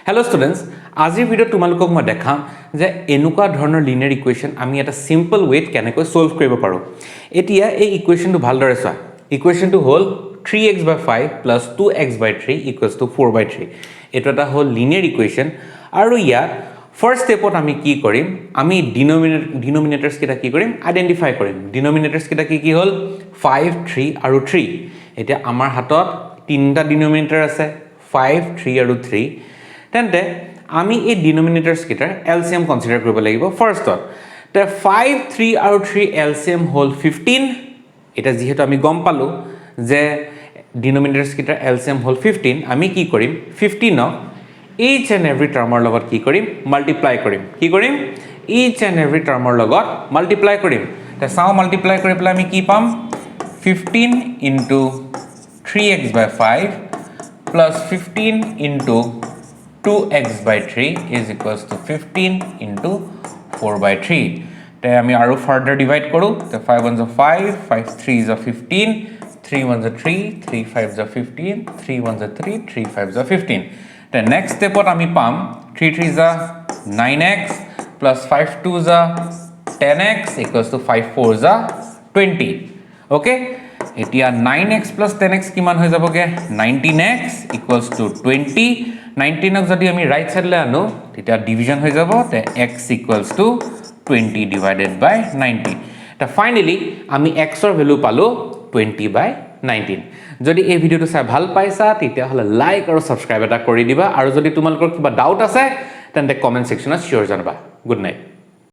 Hello students, আজি video তোমালোকক মই দেখাম যে এনুকা ধৰণৰ লিনিয়াৰ ইকুৱেচন আমি এটা সিম্পল ওয়েত কেনেকৈ সলভ কৰিব পাৰো এতিয়া এই ইকুৱেচনটো ভালদৰে চোৱা ইকুৱেচনটো হ'ল 3x/5 + 2x/3 = 4/3 এটা এটা হ'ল লিনিয়াৰ ইকুৱেচন আৰু ইয়াত ফাৰ্স্ট স্টেপত আমি কি কৰিম আমি ডিনোমিনেটৰস কিটা কি কৰিম আইডেন্টিফাই কৰিম ডিনোমিনেটৰস কিটা কি হ'ল 5 3 আৰু 3 এতিয়া আমাৰ হাতত তিনটা ডিনোমিনেটৰ আছে 5 3 আৰু 3 তেন্তে আমি এই ডিনোমিনেটৰস কিটাৰ এলসিএম কনসিডাৰ কৰিব লাগিব ফাৰ্স্টত তে 5 3 আৰু 3 এলসিএম হ'ল 15 এটা যেহেতু আমি গম পালো যে ডিনোমিনেটৰস কিটাৰ এলসিএম হ'ল 15 আমি কি কৰিম 15 each and every termৰ লগত কি কৰিম মাল্টিপ্লাই কৰিম কি কৰিম each and every termৰ লগত মাল্টিপ্লাই কৰিম তে চাও মাল্টিপ্লাই কৰি পেলাই আমি কি পাম 15 into 3x/5 plus 15 into 2x/3 is equals to 15 into 4/3 তে আমি আৰু ফাৰ্দাৰ ডিভাইড কৰো তে 5 1s are 5 5 3s are 15 3 1s are 3 3 5s are 15 3 1s are 3 3 5s are 15 the next step what ami pam 3 3s are 9x plus 5 2s are 10x equals to 5 4s are 20 okay etia 9x plus 10x kiman hoy jaboge 19x equals to 20 19 ok jodi ami right side le anu eta division hoy jabo te x equals to 20 divided by 90 ta finally ami x or value palo 20/19 যদি এই ভিডিওটো চাই ভাল পাইছা তেতিয়া হলে like আৰু subscribe এটা কৰি দিবা আৰু যদি তোমালোকৰ কিবা ডাউট আছে তেন্তে কমেন্ট সেকশনত শিওৰ জনাবা গুড নাইট